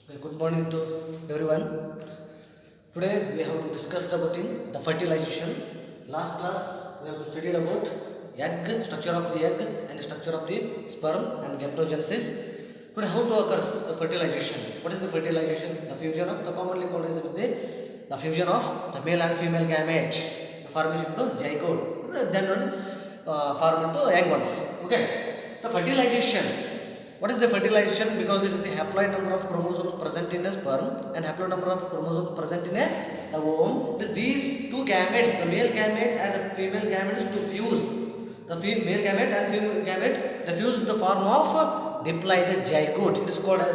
Okay, good morning to everyone. Today we have to discuss about in the fertilization. Last class we have to studied about egg, structure of the egg and the structure of the sperm and gametogenesis. Today how to occurs the fertilization. What is the fertilization? The fusion of the commonly called as the fusion of the male and female gamete. The formation to zygote. Then one is form into egg ones. Okay. The fertilization. What is the fertilization? Because it is the haploid number of chromosomes present in a sperm and haploid number of chromosomes present in a ovum. These two gametes, the male gamete and the female gametes, to fuse. The male gamete and female gamete, they fuse in the form of diploid zygote. It is called as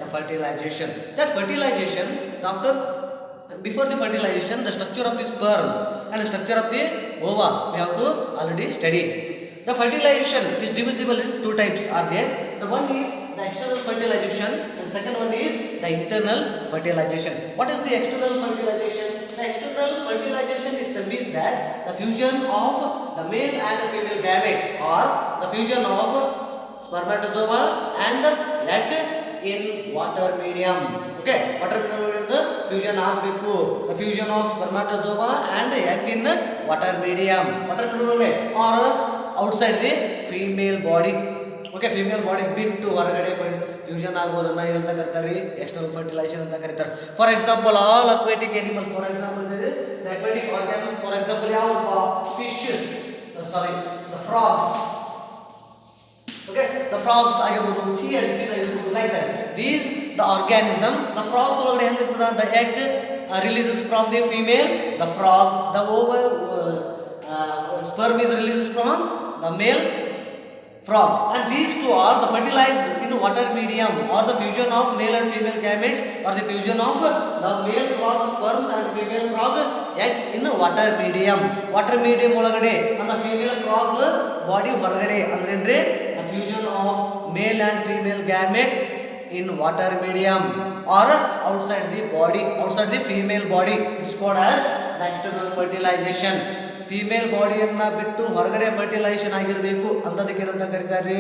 the fertilization. That fertilization, before the fertilization, the structure of the sperm and the structure of the ova we have to already study. The fertilization is divisible in two types are there. The one is the external fertilization and second one is the internal fertilization. What is the external fertilization? The external fertilization means that the fusion of the male and the female gamete or the fusion of spermatozoa and egg in water medium. Okay, water medium the fusion ಆಗಬೇಕು. The fusion of spermatozoa and egg in water medium. Water medium or outside the female body. Okay, female body ಬಿಟ್ಟು ಹೊರಗಡೆ fusion ಆಗೋದನ್ನ ಏನಂತ ಕರೀತಾರೆ? External fertilization ಅಂತ ಕರೀತಾರೆ. For example all aquatic animals, for example the aquatic organisms, for example ಯಾವ fishes, sorry the frogs. Okay, the frogs ಆಗಿರಬಹುದು, sea urchins ಆಗಿರಬಹುದು, like that. These the organism, the frogs ಒಳಗಡೆ ಹೆಂಗಿರ್ತದ? The egg releases from the female, the frog, the sperm is released from the male frog, and these two are the fertilized in water medium or the fusion of male and female gametes or the fusion of the male frog sperms and female frog eggs in water medium. Water medium ಒಳಗಡೆ and the female frog body ಹೊರಗಡೆ ಅಂದ್ರೆ the fusion of male and female gamete in water medium or outside the body, outside the female body. It's called as the external fertilization. Female ಬಾಡಿಯನ್ನ ಬಿಟ್ಟು ಹೊರಗಡೆ fertilisation ಆಗಿರಬೇಕು ಅಂತದಕ್ಕೆ ಏನಂತ ಕರೀತಾರೆ?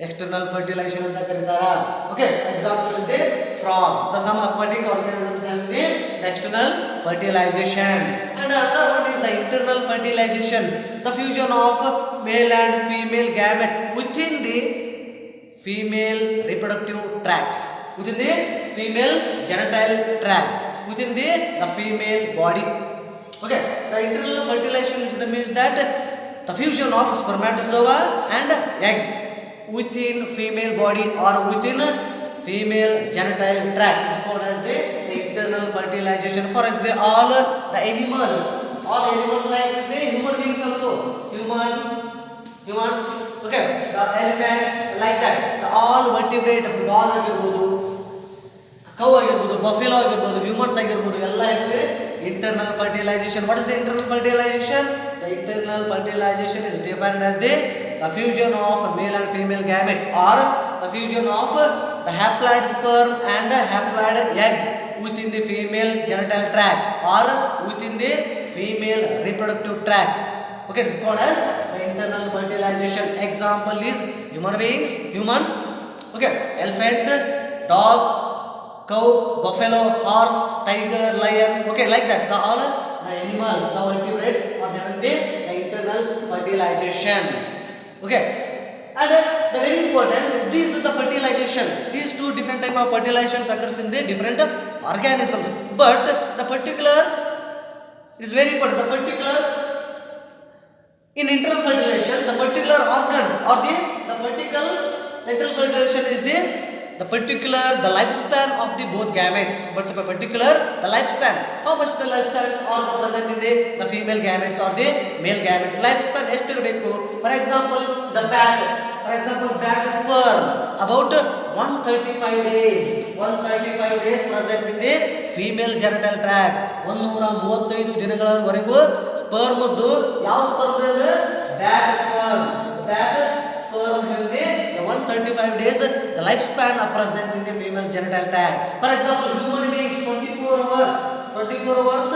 External fertilization ಅಂತ ಕರೀತಾರ. Okay, example is the frog. The some aquatic organisms have the external fertilization and another one is the internal fertilization, the fusion of male and female gamete within the female reproductive tract, within the female genital tract, within the female body. Okay, the internal fertilization means that the fusion of spermatozoa and egg within female body or within female genital tract is called as the internal fertilization. For example, all the animals like the human beings also, humans, okay, the elephant, like that, the all vertebrate, dog ಆಗಿರಬಹುದು, cow ಆಗಿರಬಹುದು, buffalo ಆಗಿರಬಹುದು, humans ಆಗಿರಬಹುದು, ಎಲ್ಲ ಇದೆ internal fertilization. What is the internal fertilization? The internal fertilization is defined as the fusion of male and female gamete or the fusion of the haploid sperm and haploid egg within the female genital tract or within the female reproductive tract. Okay, it's called as the internal fertilization. Example is humans, okay, elephant, dog, cow, buffalo, horse, tiger, lion, okay, like that. The all the animals, the vertebrate are having the internal fertilization. Okay, and the very important, this is the fertilization. These two different type of fertilizations occurs in the different organisms, but the particular is very important. The particular in internal fertilization, the particular organs or the particular internal fertilization is the particular the lifespan of the both gametes, but the particular the lifespan, how much the lifespans are present in the female gametes or the male gamete. Lifespan ಎಷ್ಟು ಇರಬೇಕು? For example, the bat sperm about 135 days present in the female genital tract. 135 ದಿನಗಳವರೆಗೂ sperm ದು ಯಾವ sperm ಇದೆ? bat sperm have the 135 days the lifespan are present in the female genital tract. For example, human beings 24 hours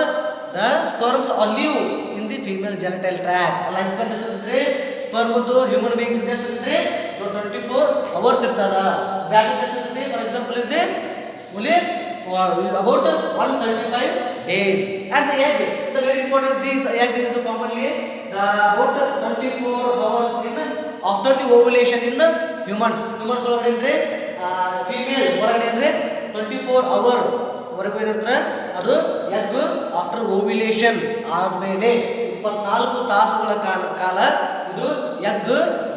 the sperms are live in the female genital tract. Lifespan ಎಷ್ಟಿದೆ? sperm ದು human beings ಎಷ್ಟಿದೆ? 24 hours ಇರ್ತದ. bat ಎಷ್ಟಿದೆ? For example is the only about 135 days. And the egg, the very important, this egg is commonly about 24 hours in after the ovulation in the humans. Humans ಒಳಗಡೆ female ಒಳಗಡೆ 24 hour ವರೆಗೂ ಏನಿರ್ತಾರೆ ಅದು egg after ovulation ಆದಮೇಲೆ 24 ತಾಸುಗಳ ಕಾಲ ಇದು egg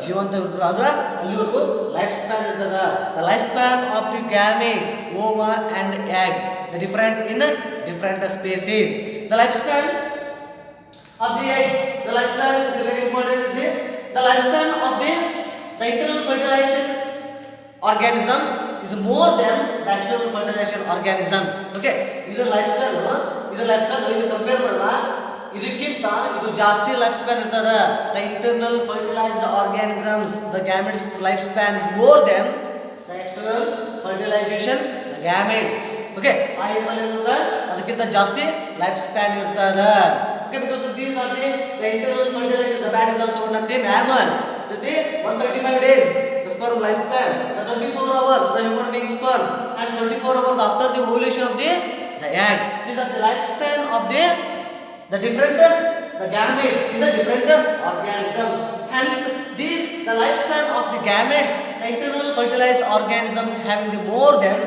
ಜೀವಂತ ಇರ್ತದೆ. ಅಂದ್ರೆ ಅಲ್ಲಿವರೆಗೂ ಲೈಫ್ ಸ್ಪ್ಯಾನ್ ಇರ್ತದ. The life span of the gametes Owa and egg the different in different spaces. The life span of the egg, the lifespan is very important. Is the lifespan of the internal fertilization organisms is more than the external fertilization organisms. Okay, ಇದು lifespan ಇದು compare ಮಾಡಿದ್ರೆ ಇದಕ್ಕಿಂತ ಇದು ಜಾಸ್ತಿ life span ಇರ್ತದ. The internal fertilized organisms the gametes life span is more than the external fertilization the gametes. Okay, ಆ ಇರುತ್ತೆ ಅದಕ್ಕಿಂತ ಜಾಸ್ತಿ ಲೈಫ್ ಸ್ಪ್ಯಾನ್ ಇರ್ತದ. Okay, because these are the internal fertilization. The bat is also one of the mammal. This is 135 days. The sperm lifespan. The 24 hours. The human being sperm. And 24 hours after the ovulation of the egg. These are the lifespan of the different the gametes in the different organisms. Hence, the lifespan of the gametes, the internal fertilized organisms having the more than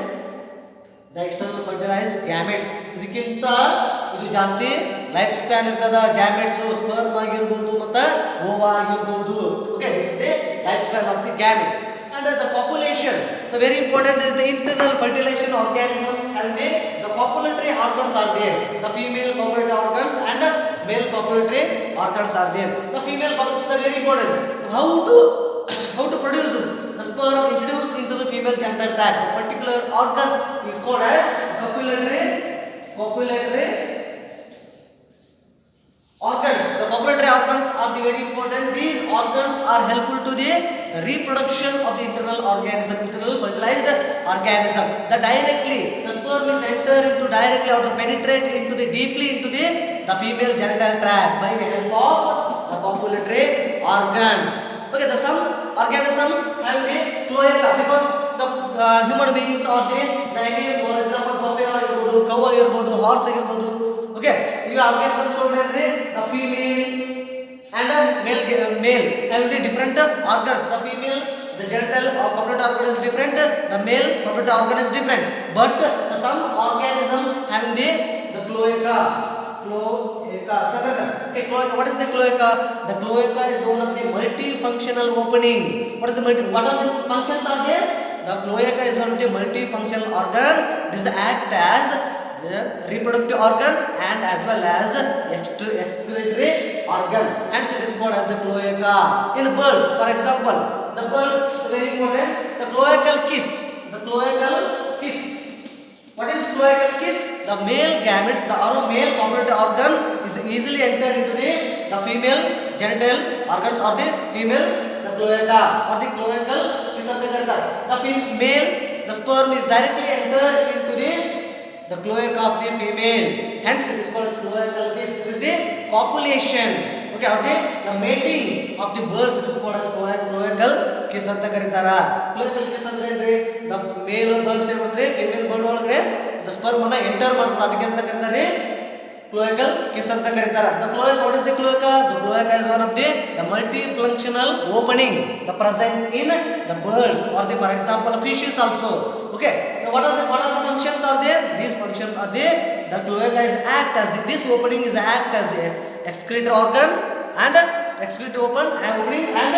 the external fertilized gametes. ಇದಕ್ಕಿಂತ ಇದು ಜಾಸ್ತಿ life span ಇರ್ತದ. Gametes sperm ಆಗಿರಬಹುದು ಮತ್ತು ಓವಾ ಆಗಿರಬಹುದು. Okay, this is the life span of the gametes. And the copulation, the very important is the internal fertilization organisms and the copulatory organs are there. The female copulatory organs and the male copulatory organs are there. The female, the very important, how to produce this? The sperm introduced into the female genital tract. A particular organ is called as copulatory organs. The copulatory organs are the very important. These organs are helpful to the reproduction of the internal organism, internal fertilized organism. The sperm is enter into directly or to penetrate into the deeply into the female genital tract by the help of the copulatory organs. Okay, the some organisms have the cloaca because the human beings or the animal, for example, buffalo ಆಗಿರಬಹುದು, cow ಆಗಿರಬಹುದು, horse ಆಗಿರಬಹುದು. Okay, you organisms ನೋಡಿದ್ರೆ the female and male having the different organs. The female, the genital or copulatory organ is different. The male copulatory organ is different. But some organisms having the cloaca. Okay, cloaca. What is the cloaca? The cloaca is one of the multifunctional opening. What are the functions are there? The cloaca is one of the multifunctional organ. This act as the reproductive organ and as well as excretory organ. Hence it is called as the cloaca. In birds, for example, the birds very important. The cloacal kiss. What is cloacal kiss? The male gametes, the male copulatory organ is easily enter into the female genital organs or the female the cloaca or the cloacal kiss of the genital. The female, the sperm is directly enter into the cloaca of the female. Hence it is called as cloacal kiss. It is the copulation. Okay, or the mating of the birds it is called as cloacal kiss ಅಂತ ಕರೀತಾರ. Cloacal kiss ಅಂದ್ರೆ the male birds ಏನಿರುತ್ತೆ female bird ಒಳಗಡೆ the sperm ಅನ್ನ enter ಮಾಡ್ತದೆ, ಅದಕ್ಕೆ ಅಂತ ಕರೀತಾರೆ cloacal kiss ಅಂತ ಕರೀತಾರ. The cloaca, what is the cloaca? The cloaca is one of the multifunctional opening the present in the birds or the, for example, fishes also. Okay, now what are the functions are there? These functions are there. The cloaca is act as this opening is act as the excretory organ and excretory opening and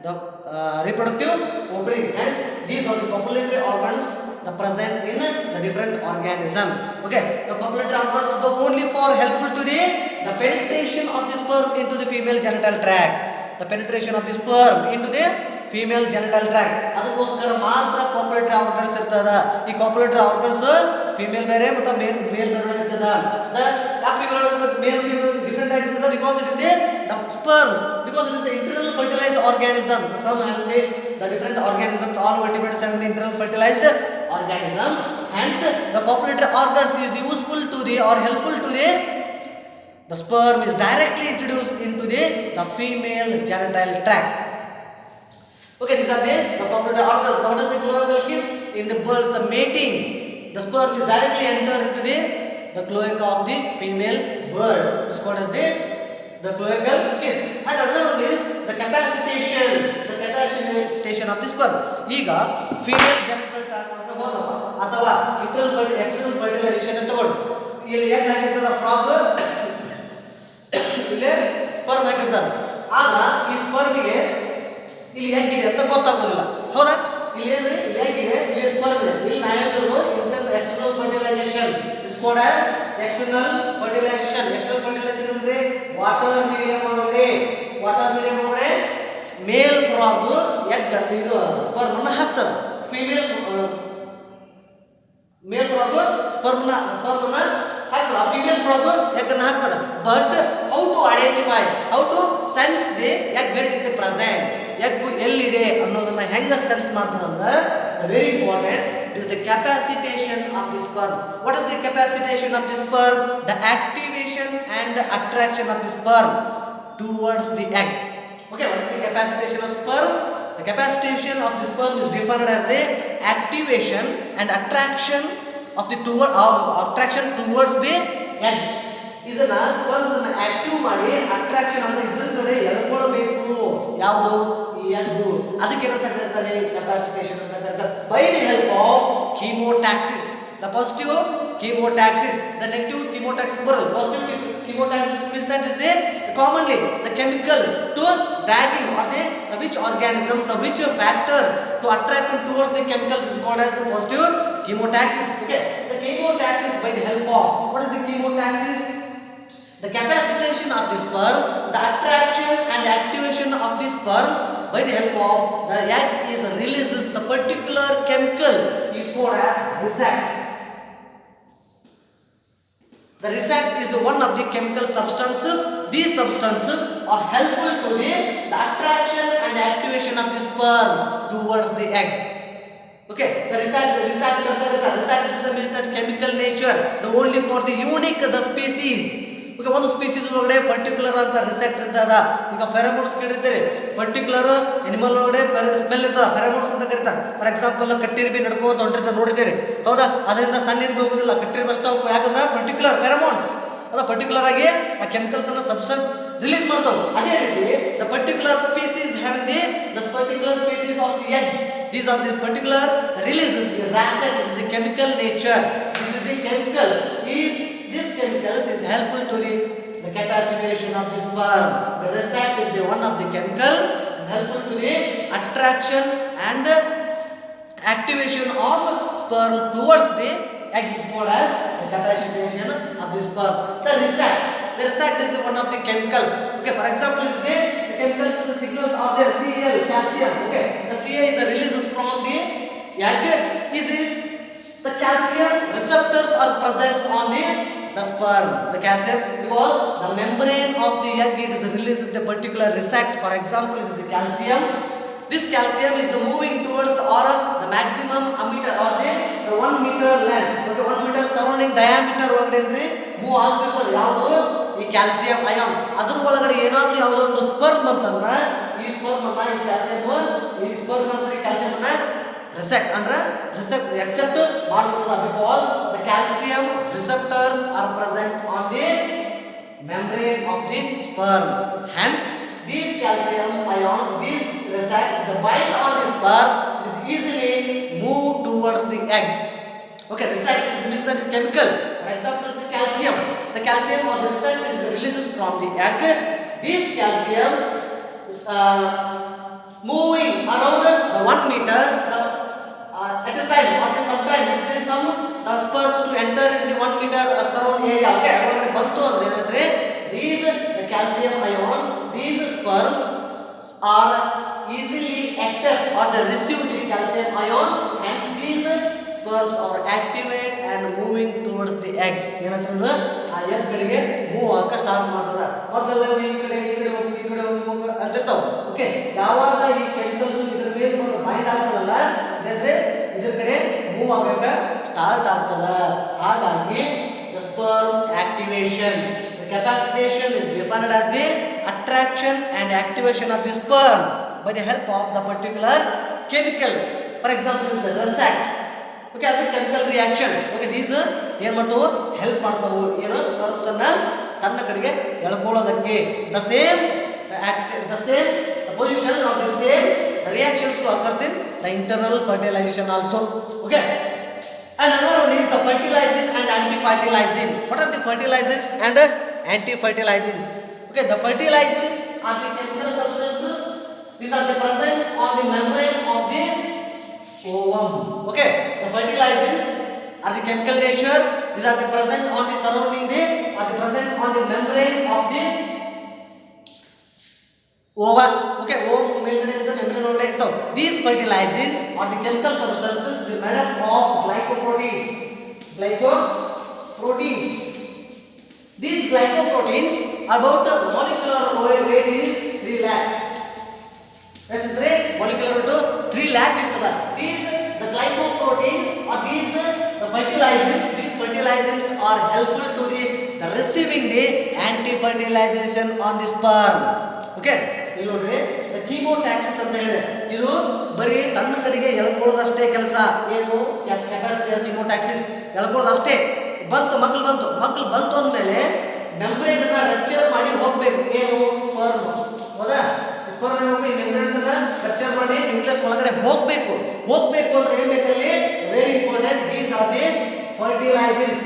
the reproductive opening. Hence these are the copulatory organs the present in the different organisms. Okay, the copulatory organs are only for helpful to the penetration of the sperm into the female genital tract. The penetration of the sperm into the female genital tract. ಅದಕ್ಕೋಸ್ಕರ ಮಾತ್ರ copulatory organs ಇರ್ತದ. ಈ copulatory organs female ಬೇರೆ ಮತ್ತು male ಬೇರೆ ಇರ್ತದ. Male female different ಆಗಿರ್ತದ because it is the sperms, because it is the internal fertilized organism. Some have the different organisms, all vertebrates have the internal fertilized organisms. Hence the copulatory organs is useful to the or helpful to the sperm is directly introduced into the female genital tract. Okay, these are the copulatory organs. What is the cloacal kiss? in the birds, the mating, the sperm is directly enter into the cloaca of the female bird. It's called as the cloacal kiss. And another one is the capacitation of the sperm. ಈಗ female ಜೆನಿಟಲ್ tract ಅಂತ ಹೋದಪ್ಪ ಅಥವಾ external fertilization ಅಂತ ತಗೊಳ್ಳಿ. ಇಲ್ಲಿ ಏನು ಹಾಕಿರ್ತದ frog ಇಲ್ಲಿ sperm ಹಾಕಿರ್ತಾರೆ. ಆಗ ಈ ಸ್ಪರ್ಮ್ಗೆ ಇಲ್ಲಿ ಹೆಂಗಿದೆ ಅಂತ ಗೊತ್ತಾಗೋದಿಲ್ಲ, ಹೌದಾ? ಇಲ್ಲಿ ಏನ್ರಿ, ಇಲ್ಲಿ ಹೆಂಗಿದೆ, ಇಲ್ಲಿ ಸ್ಪರ್ಮ್ ಇದೆ, ಇಲ್ಲಿ ನಾ ಹೇಳ್ತಿರೋದು external fertilization is called as external fertilization. External fertilization ಅಂದ್ರೆ ವಾಟರ್ ಮೀಡಿಯಂ ಒಳಗಡೆ ಮೇಲ್ ಫ್ರಾಗ್ ಎಗ್ ಇದು ಸ್ಪರ್ಮ್ ಅನ್ನು ಹಾಕ್ತದೆ. ಮೇಲ್ ಫ್ರಾಗ್ ಸ್ಪರ್ಮ್ ಅನ್ನ ಹಾಕ್ತದೆ, ಫೀಮೇಲ್ ಫ್ರಾಗ್ ಎಗ್ ಅನ್ನು ಹಾಕ್ತದೆ. But how to identify, how to sense the egg where it is the present, egg ಎಲ್ಲಿದೆ ಅನ್ನೋದನ್ನ ಹೆಂಗ ಸೆನ್ಸ್ ಮಾಡ್ತದೆ ಅಂದ್ರೆ very important, it is the capacitation of the sperm. What is the capacitation of the sperm? The activation and the attraction of the sperm towards the egg. Okay, what is the capacitation of sperm? The capacitation of the sperm is defined as the activation and attraction of the attraction towards the egg. ಇದನ್ನ sperms ಅನ್ನು active ಮಾಡಿ attraction ಅಂದ್ರೆ ಇದ್ರ ಕಡೆ ಎಳ್ಕೊಳ್ಬೇಕು. ಯಾವುದು? ಈ egg. ಅದಕ್ಕೆ ಏನಂತ ಕರೀತಾರೆ? ಕೆಪಾಸಿಟೇಷನ್ ಅಂತ ಕರೀತಾರೆ. By the help of chemotaxis. The positive chemotaxis, the negative chemotaxis ಬರೋದು. Positive chemotaxis means that is the commonly the chemicals to dragging or the which organism, the which factor to attract them towards the chemicals is called as the positive chemotaxis. Okay, the chemotaxis by the help of, what is the chemotaxis? The capacitation of the sperm, the attraction and activation of the sperm by the help of the egg is releases the particular chemical is called as resac. The resac is the one of the chemical substances. These substances are helpful to the attraction and activation of the sperm towards the egg. Okay, the resac is the means that chemical nature, the only for the unique the species. Okay, ಒಂದು species ಒಳಗಡೆ particular ಅಂತ resect ಇರ್ತದ. ಈಗ pheromones ಕೇಳಿರ್ತೀರಿ, particular animal ಒಳಗಡೆ smell ಇರ್ತದ, pheromones ಅಂತ ಕರೀತಾರೆ. For example ಕಟ್ಟಿರ್ಬಿ ನಡ್ಕೊಂತ ಹೊಂಟಿರ್ತಾರೆ ನೋಡಿರ್ತೀರಿ, ಹೌದಾ? ಅದರಿಂದ ಸಣ್ಣ ಇರ್ಬಿ ಹೋಗೋದಿಲ್ಲ, ಕಟ್ಟಿರ್ಬಿ ಅಷ್ಟು ಯಾಕಂದ್ರೆ ಪರ್ಟಿಕ್ಯುಲರ್ ಫೆರಮೋನ್ಸ್ ಅದ ಪರ್ಟಿಕ್ಯುಲರ್ ಆಗಿ ಆ ಕೆಮಿಕಲ್ಸ್ ಅನ್ನ ಸಬ್ಸ್ಟೆನ್ಸ್ ರಿಲೀಸ್ ಮಾಡ್ತಾವೆ. ಅದೇ ರೀತಿ the particular species having the particular species of the egg, these are the particular releases the resac is the chemical nature. This is the chemical is this chemicals is helpful to the capacitation of the sperm. The resac is the one of the chemical is helpful to the attraction and activation of sperm towards the egg is called as the capacitation of the sperm. The resac is the one of the chemicals. Okay, for example, is the chemicals, the signals are there, Cl, calcium. Okay, the Ca is a releases from the egg. Is the calcium receptors are present on the sperm, the calcium, because the membrane of the egg it is releases the particular resac. For example, it is the calcium. This calcium is the moving towards the aura, the maximum ammeter or the 1 meter length. Okay, 1 meter surrounding diameter ಒಳಗಡೆ move ಆಗ್ತಿರ್ತದೆ. ಯಾವುದು? ಈ calcium ion. ಅದ್ರ ಒಳಗಡೆ ಏನಾದ್ರೂ ಯಾವುದೋ ಒಂದು sperm ಅಂತಂದ್ರೆ ಈ ಸ್ಪರ್ಮ್ ಅನ್ನ ಈ ಕ್ಯಾಲ್ಸಿಯಂ ಈ ಸ್ಪರ್ಮ್ ಅಂತ ಈ ಕ್ಯಾಲ್ಸಿಯಂ ಅನ್ನ ರಿಸೆಕ್ಟ್ ಅಂದ್ರೆ ರಿಸೆಕ್ಟ್ ಎಕ್ಸೆಪ್ಟ್ ಮಾಡ್ಬಿಡ್ತದ. Because the calcium receptors are present on the membrane of the sperm. Hence, these calcium ions, these resac is the bind on the sperm is easily move towards the egg. Okay, resac means that is chemical. For example, is the calcium. The calcium or the resac is releases from the egg. This calcium is moving around the 1 meter at a time or sometime there is some sperms to enter into the 1 meter surround area. Okay, already bantu andre ಏನಂದ್ರೆ these the calcium ions, these sperms are easily accept or they receive the calcium ion, hence these sperms are activate and moving towards the egg. ಏನಂದ್ರೆ ಆ egg ಕಡೆಗೆ move ಆಗಕ start ಮಾಡ್ತದ. ಮೊದಲ ಈ ಕಡೆ ಅಂತಿರ್ತಾವ. Okay, ಯಾವಾಗ ಈ ಕೆಮಿಕಲ್ಸ್ ಇದರ ಮೇಲೆ ಬಂದು ಬೈಂಡ್ ಆಗ್ತದಲ್ಲ ಅಂದ್ರೆ ಇದರ ಕಡೆ ಮೂವ್ ಆಗಕ ಸ್ಟಾರ್ಟ್ ಆಗ್ತದ. ಹಾಗಾಗಿ the sperm activation, the capacitation is defined as the attraction and activation of the sperm by the help of the particular chemicals. For example, is the resac. Okay ಅದು chemical reaction. Okay these ಏನು ಮಾಡ್ತಾವು help ಮಾಡ್ತಾವು ಏನೋ sperms ಅನ್ನ ತನ್ನ ಕಡೆಗೆ ಎಳ್ಕೊಳ್ಳೋದಕ್ಕೆ. The same position of the same reactions to occurs in the internal fertilization also. Okay, and another one is the fertilizing and anti-fertilizing. What are the fertilizers and anti-fertilizers? Okay, the fertilizers are the chemical substances. These are the present on the membrane of the ovum. Okay, the fertilizers are the chemical nature. These are the present on the surrounding the or the present on the membrane of the ova. Okay, ovum ಮೇಲ್ಗಡೆ ಇರುತ್ತೆ, membrane ಒಳಗಡೆ ಇರ್ತಾವೆ. These fertilizers are the chemical substances made up of glycoproteins. These glycoproteins about molecular weight is 3 lakh. ಎಷ್ಟಂದ್ರೆ molecular weight 3 lakh ಇರ್ತದ. These the glycoproteins or these the fertilizers. These fertilizers are helpful to the receiving the anti-fertilization on the sperm. Okay, ಇಲ್ಲಿ ನೋಡ್ರಿ ಕೀಮೋಟ್ಯಾಕ್ಸಿಸ್ ಅಂತ ಹೇಳಿದೆ. ಇದು ಬರೀ ತನ್ನ ಕಡೆಗೆ ಎಳ್ಕೊಳ್ಳೋದಷ್ಟೇ ಕೆಲಸ. ಏನು ಕೆಪಾಸಿಟಿ ಕೀಮೋಟ್ಯಾಕ್ಸಿಸ್ ಎಳ್ಕೊಳ್ಳೋದಷ್ಟೇ. ಮಕ್ಕಳು ಬಂತು ಅಂದಮೇಲೆ ಮೆಂಬ್ರೇನ್ ಅನ್ನ ರಪ್ಚರ್ ಮಾಡಿ ಹೋಗ್ಬೇಕು. ಏನು ಸ್ಪರ್ಮ್, ಹೌದಾ? ಸ್ಪರ್ಮ್ ಈ ಮೆಂಬ್ರೇನ್ಸ್ ಅನ್ನ ರಪ್ಚರ್ ಮಾಡಿ ನ್ಯೂಕ್ಲಿಯಸ್ ಒಳಗಡೆ ಹೋಗ್ಬೇಕು ಅಂದ್ರೆ ಏನ್ ಬೇಕಲ್ಲಿ? Very important. These are the fertilisers.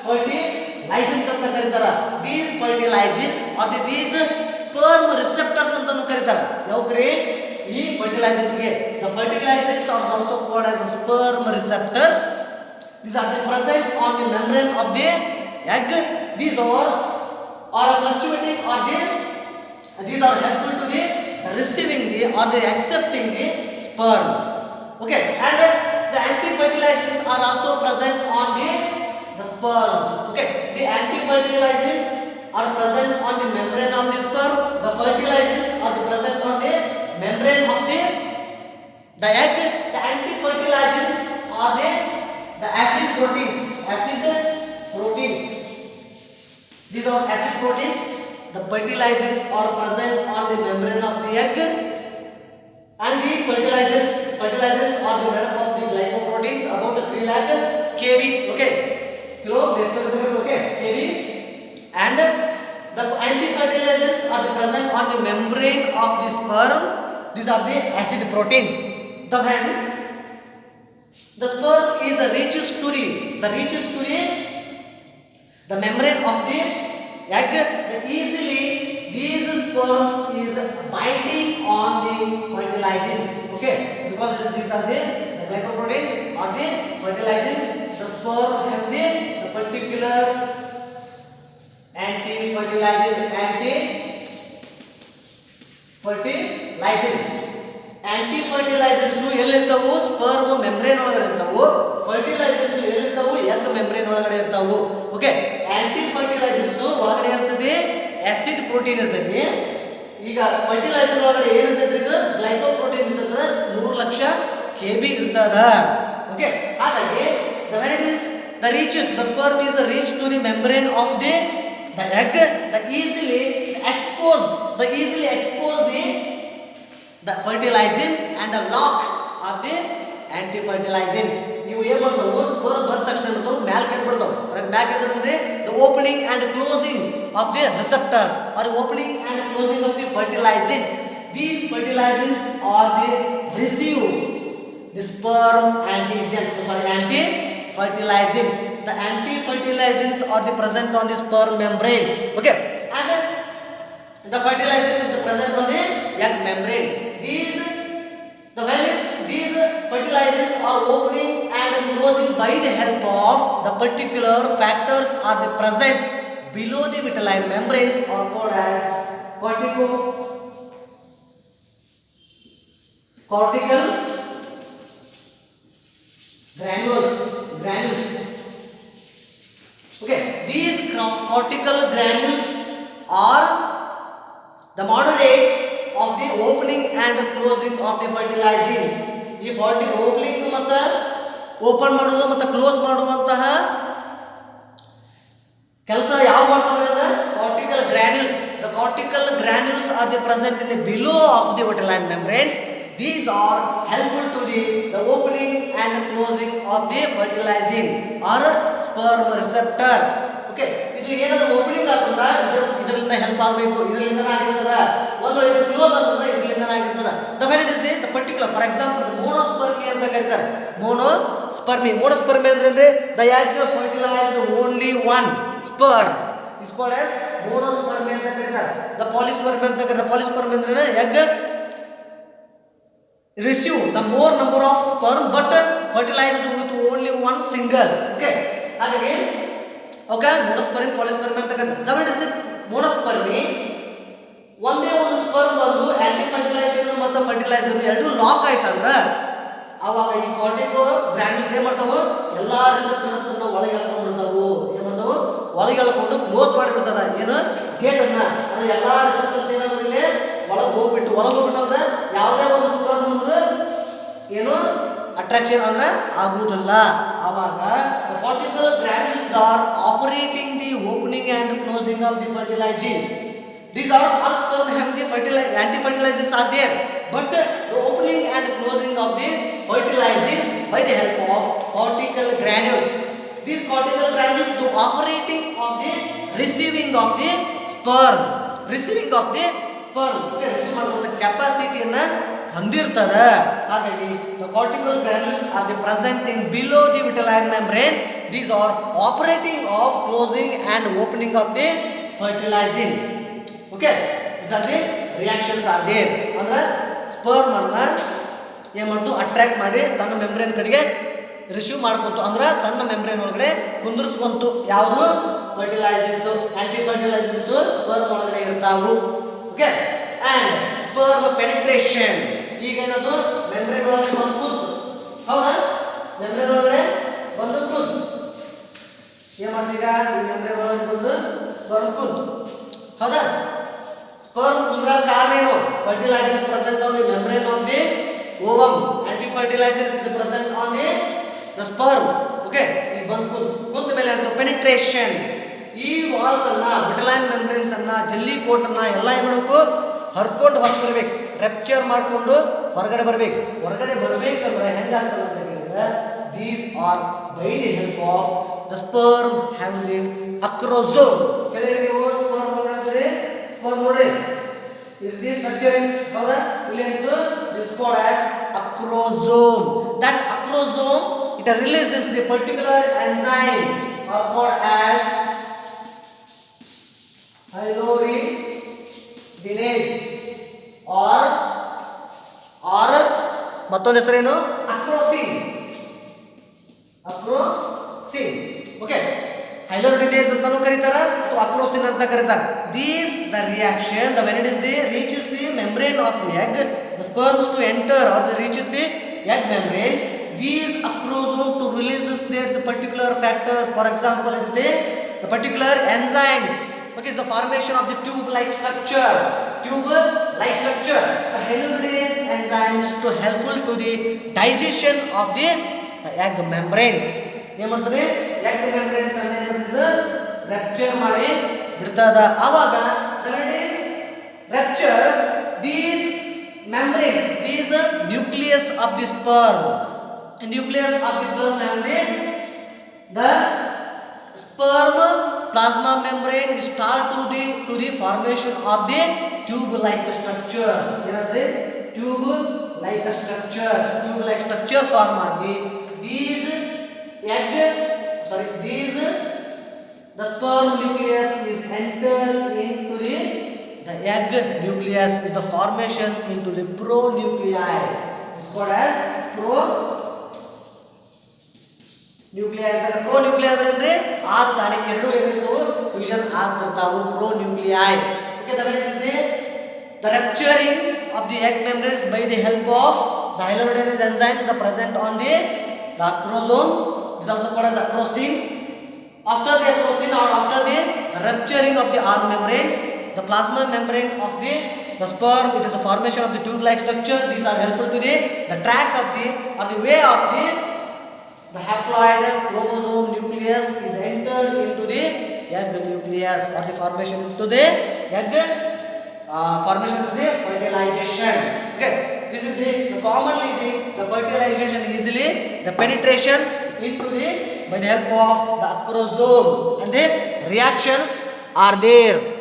Fertilisers ಅಂತ ಕರೀತಾರ. These fertilisers are these sperm receptors ಅಂತ ಕರೀತಾರೆ. ಯಾವ್ರಿ ಈ ಫರ್ಟಿಲೈಸರ್ಸ್ ಗೆ? The fertilisers are also called as sperm receptors. These are present on the membrane of the egg. These are fluctuating or these are helpful to the receiving the or the accepting the sperm. Okay, and the anti-fertilizers are also present on the sperms. Okay, the anti-fertilizers are present on the membrane of the sperm. The fertilizers are present on the membrane of the egg. The anti-fertilizers are the acid proteins. These are acid proteins. The fertilizers are present on the membrane of the egg, and the fertilizers are the made up of the glycoproteins about 3 lakh kb. Okay, okay, kb. And the anti-fertilizers are the present on the membrane of the sperm. These are the acid proteins. The sperm is reaches to the membrane of the egg. Easily these sperms is binding on the fertilizers. Okay, because these are the glycoproteins or the fertilizers. The sperm have the particular anti-fertilizers. Anti-fertilizers ಎಲ್ಲಿರ್ತಾವು? Sperm membrane ಒಳಗಡೆ ಇರ್ತಾವು. Fertilisers ಎಲ್ಲಿರ್ತಾವು? Egg membrane ಒಳಗಡೆ ಇರ್ತಾವು. Okay, aunty-fertilisers ಒಳಗಡೆ ಇರ್ತದೆ acid protein ಇರ್ತದೆ. ಈಗ fertiliser ಒಳಗಡೆ ಏನಿರ್ತದೆ? ಇದು ಗ್ಲೈಕೋಪ್ರೋಟೀನ್ಸ್ ಅಂತ 100 ಲಕ್ಷ kb ಇರ್ತದ. ಓಕೆ, ಹಾಗಾಗಿ the sperm is reached to the membrane of the egg. The easily expose the fertilizer and the lock of the anti-fertilizers. ನೀವು ಏನು ಮಾಡ್ತಾವು? ಸ್ಪರ್ಮ್ ಬಂದ ತಕ್ಷಣ ಮಾಡ್ತಾವು ಮ್ಯಾಲ್ಕೆ ಎದ್ಬಿಡ್ತಾವು. ಮ್ಯಾಲ್ಕೆ ಎದ್ರಂದ್ರೆ the opening and closing of the receptors or opening and closing of the fertilizers. These fertilizers are the receive the sperm anti-fertilizers. The anti-fertilizers are the present on the sperm membranes. Okay, and the fertilizers is the present on the egg membrane. These fertilizers are opening and closing by the help of the particular factors are the present below the vitelline membranes or called as cortical granules. Okay, these cortical granules are the moderate of the opening and the closing of the fertilizers. ಈ opening ಮತ್ತು open ಮಾಡೋದು ಮತ್ತು close ಮಾಡುವಂತಹ ಕೆಲಸ ಯಾವ ಮಾಡ್ತಾವೆ ಅಂದ್ರೆ cortical granules. The cortical granules are the present in the below of the vitelline membranes. These are helpful to the opening and closing of the fertilizing or sperm receptors. Okay, ಇದು ಏನಾದರೂ opening ಆತಂದ್ರ ಇದರಿಂದ help ಆಗಬೇಕು, ಇದರಿಂದ ಆಗಿರ್ತದ. ಒಂದು ಇದು close ಆತಂದ್ರ ಇದರಿಂದ ಆಗಿರ್ತದ. The when it is the particular, for example, monospermy ಅಂತ ಕರೀತಾರೆ. monospermy ಅಂದ್ರೆ the egg fertilized only one sperm is called as monospermy ಅಂತ ಕರೀತಾರೆ. The polyspermy ಅಂತ ಕರೀತಾರೆ. polyspermy ಅಂದ್ರೆ egg receive the more number of sperm but fertilized with only one single. Okay, ಹಾಗಾಗಿ okay, monospermy polyspermy ಅಂತ ಕರೀತಾರೆ. The when it is the monospermy ಒಂದೇ ಒಂದು ಸ್ಪರ್ಮ್ ಬಂದು ಆಂಟಿ ಫರ್ಟಿಲೈಸೇಷನ್ ಮತ್ತು ಫರ್ಟಿಲೈಸರ್ ಎರಡು ಲಾಕ್ ಆಯ್ತಂದ್ರ ಅವಾಗ ಈ ಕಾರ್ಟಿಕೋ ಗ್ರಾನ್ಯುಲ್ಸ್ ಏನ್ ಮಾಡ್ತಾವ, ಎಲ್ಲಾ ರಿಸೆಪ್ಟರ್ಸ್ ಅನ್ನು ಒಳಗೆ ಎಳ್ಕೊಂಡ್ಬಿಡ್ತಾವು. ಏನ್ ಮಾಡ್ತಾವು, ಒಳಗೆ ಎಳ್ಕೊಂಡು ಕ್ಲೋಸ್ ಮಾಡಿಬಿಡ್ತದ. ಏನು ಗೇಟ್ ಅನ್ನ, ಅಂದ್ರೆ ಎಲ್ಲಾ ರಿಸೆಪ್ಟರ್ಸ್ ಏನಾದ್ರು ಇಲ್ಲಿ ಒಳಗೆ ಹೋಗ್ಬಿಟ್ಟು ಅಂದ್ರೆ ಯಾವುದೇ ಒಂದು ಸ್ಪರ್ಮ್ ಅಂದ್ರೆ ಏನು ಅಟ್ರಾಕ್ಷನ್ ಅಂದ್ರೆ ಆಗುವುದಿಲ್ಲ. ಆವಾಗ the cortical granules are operating the opening and closing of the fertilizing. These are all sperm having the anti-fertilizers are there, but the opening and closing of the fertilizing by the help of cortical granules. These cortical granules do operating of the receiving of the sperm. Receiving of the sperm. Okay, receive ಮಾಡುವಂತ ಕೆಪಾಸಿಟಿಯನ್ನ ಹೊಂದಿರ್ತದ. ಹಾಗಾಗಿ the cortical granules are the present in below the vitelline membrane. These are operating of closing and opening of the fertilizing. Okay, these are the reactions are there. ಅಂದ್ರೆ sperm ಅನ್ನ ಏನ್ ಮಾಡ್ತು, attract ಮಾಡಿ ತನ್ನ membrane ಕಡೆಗೆ receive ಮಾಡ್ಕೊಂತು, ಅಂದ್ರೆ ತನ್ನ membrane ಒಳಗಡೆ ಕುಂದಿರಿಸ್ಕೊಂತು. ಯಾವುದು ಫರ್ಟಿಲೈಸರ್ಸ್, ಆಂಟಿ ಫರ್ಟಿಲೈಸರ್ಸ್ ಸ್ಪರ್ಮ್ ಒಳಗಡೆ ಇರ್ತಾವು. Okay, and sperm penetration. ಈಗ ಏನದು ಮೆಂಬ್ರೇನ್ ಒಳಗಡೆ ಬಂದು ಕೂತು, ಹೌದಾ, ಮೆಂಬ್ರೇನ್ ಒಳಗಡೆ ಬಂದು ಕೂತು ಏನ್ ಮಾಡ್ತೀಗ, ಈ ಮೆಂಬ್ರೇನ್ ಒಳಗಡೆ ಬಂದು ಸ್ಪರ್ಮ್ ಕೂತು, ಹೌದಾ. ಸ್ಪರ್ಮ್ ಕುಂದ್ರ ಕಾರಣ ಏನು, fertilizer present on the membrane of the ovum, anti fertilizer is present on the sperm. Okay, ಈಗ ಬಂದು ಕೂತ ಮೇಲೆ ಅಂತ ಪೆನಿಟ್ರೇಷನ್. ಈ ವಾಲ್ಸ್ ಅನ್ನ, ವಿಟಲೈನ್ ಮೆಂಬ್ರೇನ್ಸ್ ಅನ್ನ, ಜೆಲ್ಲಿ ಕೋಟ್ ಅನ್ನ ಎಲ್ಲ ಏನ್ ಮಾಡಬೇಕು, ಹರ್ಕೊಂಡು ಹೊರಗೆ ಬರ್ಬೇಕು, ರೆಪ್ಚರ್ ಮಾಡ್ಕೊಂಡು ಹೊರಗಡೆ ಬರ್ಬೇಕು. ಹೊರಗಡೆ ಬರ್ಬೇಕಂದ್ರೆ ಹೆಂಗಾಗ್ತದೆ ಅಂತ ಹೇಳಿದ್ರೆ, these are by the help of the sperm having acrosome. ಕೇಳಿದ್ರೆ ನೀವು ಸ್ಪರ್ಮ್ ನೋಡ್ರಿ, ಸ್ಪರ್ಮ್ ನೋಡ್ರಿ, ಇದು ಸ್ಟ್ರಕ್ಚರಿಂಗ್, ಹೌದಾ, ಇಲ್ಲಿ ಏನಿತ್ತು, this called as acrosome. That acrosome it releases the particular enzyme or called as hyaluronidase or ಮತ್ತೊಂದು ಹೆಸರೇನು, ಅಕ್ರೋಸಿನ್. ಓಕೆ, ಹೈಲೋರಿಡೇಸ್ ಅಂತಾನೂ ಕರೀತಾರ ಅಥವಾ ಅಕ್ರೋಸಿನ್ ಅಂತ ಕರೀತಾರ. These the reaction, the when it is the reaches the membrane of the egg, the sperms to enter or the reaches the egg membranes, these acrosome to releases their the particular factors. For example, it is the particular enzymes. Okay, is the formation of the tube-like structure. Tube-like structure. The hyaluronidase enzymes to helpful to the digestion of the egg membranes. ಏನು ಮಾಡ್ತಾರೆ, egg membranes ಅನ್ನ ಏನು ಮಾಡ್ತದೆ, rupture ಮಾಡಿ ಬಿಡ್ತದ. ಆವಾಗ rupture these membranes, these nucleus of the sperm. The nucleus of the sperm membrane, the sperm plasma membrane start to the formation of the tube-like structure. ಏನಂದ್ರೆ tube-like structure form ಆಗಿ the sperm nucleus is entered into the egg nucleus is the formation into the pronuclei. It's called as pronuclei. Pronuclei ಅಂದ್ರೆ ಆಗ್ತಾನೆ ಎರಡು ಏನಿರ್ತವು fusion ಆಗ್ತಿರ್ತಾವು, pronuclei. Okay, the when is the rupturing of the egg membranes by the help of the hyaluronidase enzymes are present on the acrosome. This is also called as acrosin. After the acrosin or after the rupturing of the R membranes, the plasma membrane of the sperm, it is the formation of the tube-like structure. These are helpful to the track of the way of the haploid chromosome nucleus is entered into the egg nucleus or the formation into the egg formation to the fertilization. Okay, this is the commonly the fertilization easily the penetration into the by the help of the acrosome and the reactions are there.